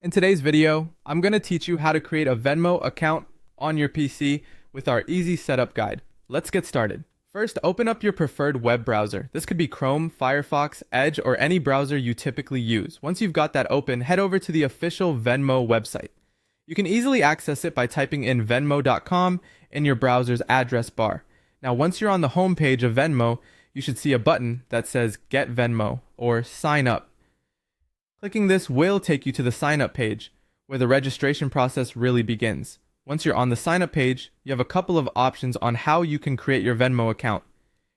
In today's video, I'm going to teach you how to create a Venmo account on your PC with our easy setup guide. Let's get started. First, open up your preferred web browser. This could be Chrome, Firefox, Edge, or any browser you typically use. Once you've got that open, head over to the official Venmo website. You can easily access it by typing in venmo.com in your browser's address bar. Now, once you're on the home page of Venmo, you should see a button that says Get Venmo or Sign Up. Clicking this will take you to the sign up page, where the registration process really begins. Once you're on the sign up page, you have a couple of options on how you can create your Venmo account.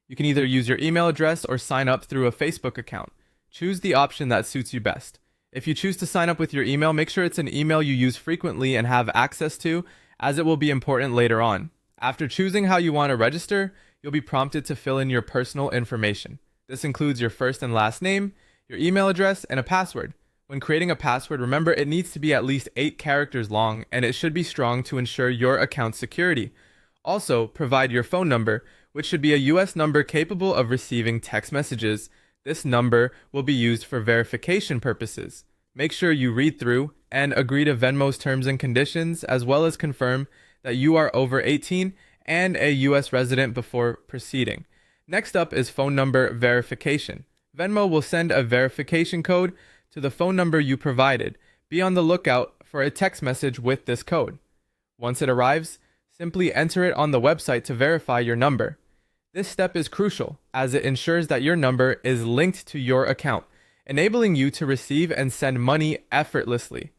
You can either use your email address or sign up through a Facebook account. Choose the option that suits you best. If you choose to sign up with your email, make sure it's an email you use frequently and have access to, as it will be important later on. After choosing how you want to register, you'll be prompted to fill in your personal information. This includes your first and last name, your email address, and a password. When creating a password, remember it needs to be at least 8 characters long, and it should be strong to ensure your account security. Also, provide your phone number, which should be a US number capable of receiving text messages. This number will be used for verification purposes. Make sure you read through and agree to Venmo's terms and conditions, as well as confirm that you are over 18 and a US resident before proceeding. Next up is phone number verification. Venmo will send a verification code to the phone number you provided. Be on the lookout for a text message with this code. Once it arrives, simply enter it on the website to verify your number. This step is crucial as it ensures that your number is linked to your account, enabling you to receive and send money effortlessly.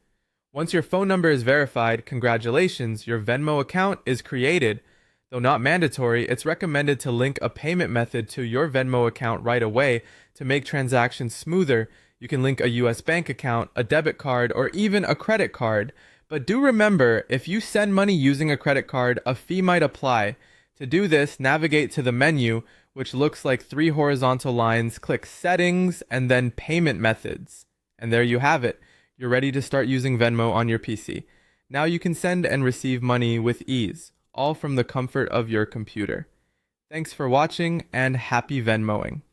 Once your phone number is verified, congratulations, your Venmo account is created. Though not mandatory, it's recommended to link a payment method to your Venmo account right away to make transactions smoother. You can link a US bank account, a debit card, or even a credit card. But do remember, if you send money using a credit card, a fee might apply. To do this, navigate to the menu, which looks like 3 horizontal lines, click Settings, and then Payment Methods. And there you have it. You're ready to start using Venmo on your PC. Now you can send and receive money with ease, all from the comfort of your computer. Thanks for watching and happy Venmoing.